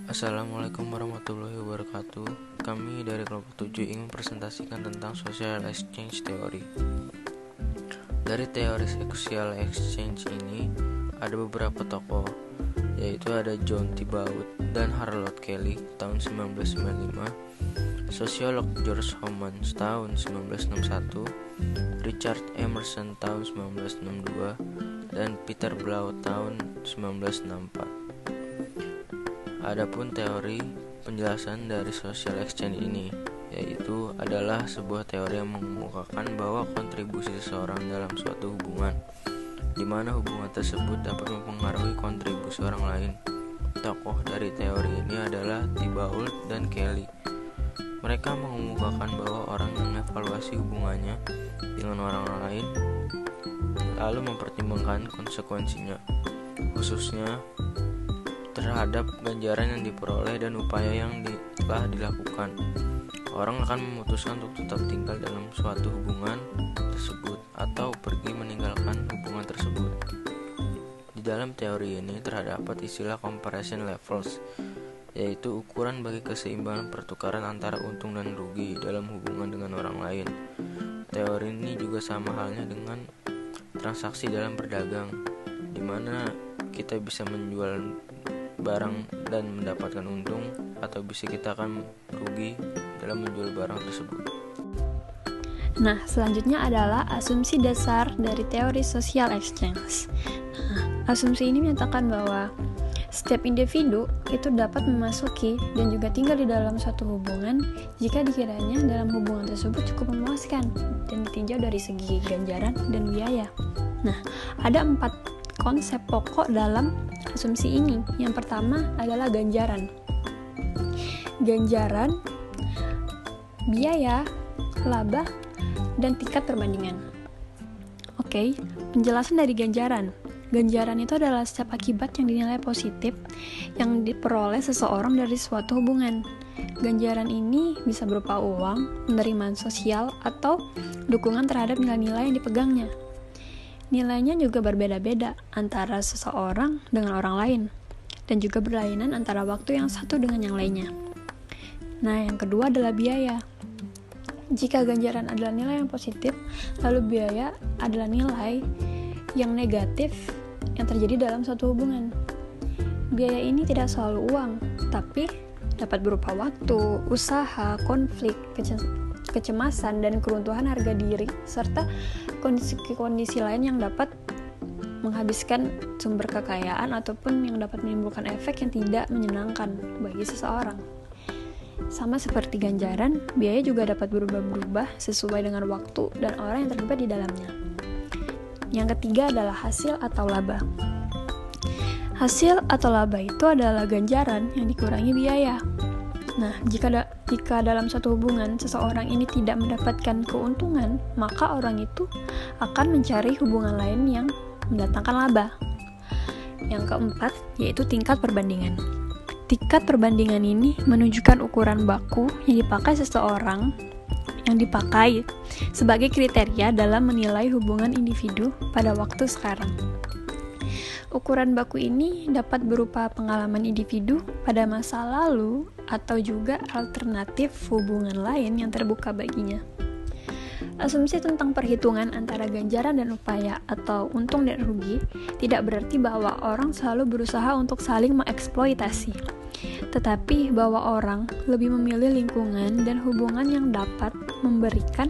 Assalamualaikum warahmatullahi wabarakatuh. Kami dari kelompok 7 ingin presentasikan tentang social exchange theory. Dari teori social exchange ini ada beberapa tokoh, yaitu ada John Tibaut dan Harold Kelly tahun 1995, sosiolog George Homans tahun 1961, Richard Emerson tahun 1962, dan Peter Blau tahun 1964. Adapun teori penjelasan dari social exchange ini, yaitu adalah sebuah teori yang mengemukakan bahwa kontribusi seseorang dalam suatu hubungan, di mana hubungan tersebut dapat mempengaruhi kontribusi orang lain. Tokoh dari teori ini adalah Tibault dan Kelly. Mereka mengemukakan bahwa orang yang mengevaluasi hubungannya dengan orang lain lalu mempertimbangkan konsekuensinya, khususnya terhadap ganjaran yang diperoleh dan upaya yang telah dilakukan. Orang akan memutuskan untuk tetap tinggal dalam suatu hubungan tersebut atau pergi meninggalkan hubungan tersebut. Di dalam teori ini terdapat istilah comparison levels, yaitu ukuran bagi keseimbangan pertukaran antara untung dan rugi dalam hubungan dengan orang lain. Teori ini juga sama halnya dengan transaksi dalam berdagang, di mana kita bisa menjual barang dan mendapatkan untung, atau bisa kita akan rugi dalam menjual barang tersebut. Nah, selanjutnya adalah asumsi dasar dari teori social exchange. Asumsi ini menyatakan bahwa setiap individu itu dapat memasuki dan juga tinggal di dalam suatu hubungan jika dikiranya dalam hubungan tersebut cukup memuaskan dan ditinjau dari segi ganjaran dan biaya. Nah, ada 4 konsep pokok dalam asumsi ini. Yang pertama adalah ganjaran. Ganjaran, biaya, laba, dan tingkat perbandingan. Oke, penjelasan dari ganjaran. Ganjaran itu adalah setiap akibat yang dinilai positif yang diperoleh seseorang dari suatu hubungan. Ganjaran ini bisa berupa uang, penerimaan sosial, atau dukungan terhadap nilai-nilai yang dipegangnya. Nilainya juga berbeda-beda antara seseorang dengan orang lain, dan juga berlainan antara waktu yang satu dengan yang lainnya. Nah, yang kedua adalah biaya. Jika ganjaran adalah nilai yang positif, lalu biaya adalah nilai yang negatif yang terjadi dalam suatu hubungan. Biaya ini tidak selalu uang, tapi dapat berupa waktu, usaha, konflik, kecemasan, dan keruntuhan harga diri, serta kondisi-kondisi lain yang dapat menghabiskan sumber kekayaan ataupun yang dapat menimbulkan efek yang tidak menyenangkan bagi seseorang. Sama seperti ganjaran, biaya juga dapat berubah-ubah sesuai dengan waktu dan orang yang terlibat di dalamnya. Yang ketiga adalah hasil atau laba. Hasil atau laba itu adalah ganjaran yang dikurangi biaya. Nah, jika dalam suatu hubungan seseorang ini tidak mendapatkan keuntungan, maka orang itu akan mencari hubungan lain yang mendatangkan laba. Yang keempat, yaitu tingkat perbandingan. Tingkat perbandingan ini menunjukkan ukuran baku yang dipakai sebagai kriteria dalam menilai hubungan individu pada waktu sekarang. Ukuran baku ini dapat berupa pengalaman individu pada masa lalu atau juga alternatif hubungan lain yang terbuka baginya. Asumsi tentang perhitungan antara ganjaran dan upaya atau untung dan rugi tidak berarti bahwa orang selalu berusaha untuk saling mengeksploitasi, tetapi bahwa orang lebih memilih lingkungan dan hubungan yang dapat memberikan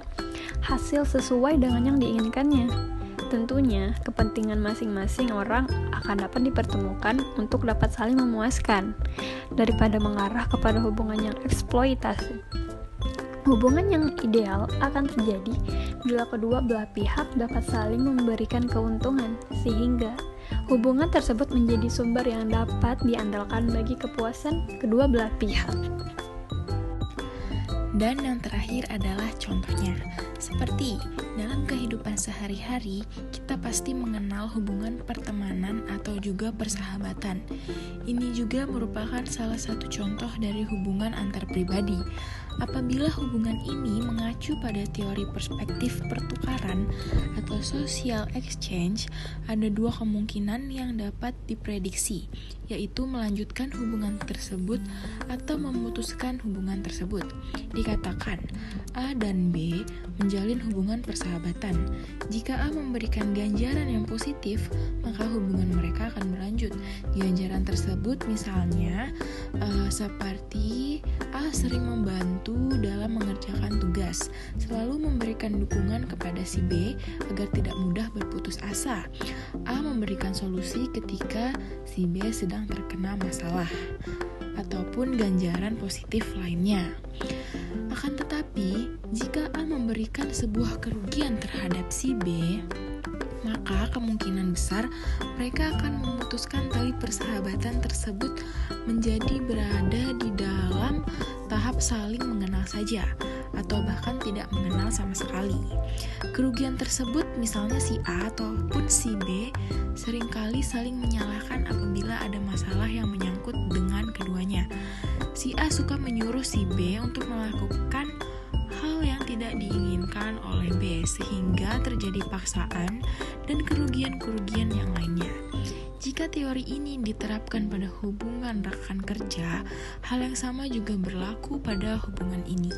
hasil sesuai dengan yang diinginkannya. Tentunya, kepentingan masing-masing orang akan dapat dipertemukan untuk dapat saling memuaskan, daripada mengarah kepada hubungan yang eksploitasi. Hubungan yang ideal akan terjadi bila kedua belah pihak dapat saling memberikan keuntungan, sehingga hubungan tersebut menjadi sumber yang dapat diandalkan bagi kepuasan kedua belah pihak. Dan yang terakhir adalah contohnya. Seperti dalam kehidupan sehari-hari, kita pasti mengenal hubungan pertemanan atau juga persahabatan. Ini juga merupakan salah satu contoh dari hubungan antar pribadi. Apabila hubungan ini mengacu pada teori perspektif pertukaran atau social exchange, ada dua kemungkinan yang dapat diprediksi, yaitu melanjutkan hubungan tersebut atau memutuskan hubungan tersebut. Dikatakan, A dan B menjalin hubungan persahabatan. Jika A memberikan ganjaran yang positif, maka hubungan mereka akan berlanjut. Ganjaran tersebut misalnya seperti A sering membantu dalam mengerjakan tugas, selalu memberikan dukungan kepada si B agar tidak mudah berputus asa. A memberikan solusi ketika si B sedang terkena masalah, ataupun ganjaran positif lainnya. Akan tetapi, jika A memberikan sebuah kerugian terhadap si B, maka kemungkinan besar mereka akan memutuskan tali persahabatan tersebut menjadi berada di dalam tahap saling mengenal saja, atau bahkan tidak mengenal sama sekali. Kerugian tersebut misalnya si A ataupun si B seringkali saling menyalahkan apabila ada masalah yang menyangkut dengan keduanya. Si A suka menyuruh si B untuk melakukan hal yang tidak diinginkan oleh B, sehingga terjadi paksaan dan kerugian-kerugian yang lainnya. Jika teori ini diterapkan pada hubungan rekan kerja, hal yang sama juga berlaku pada hubungan ini.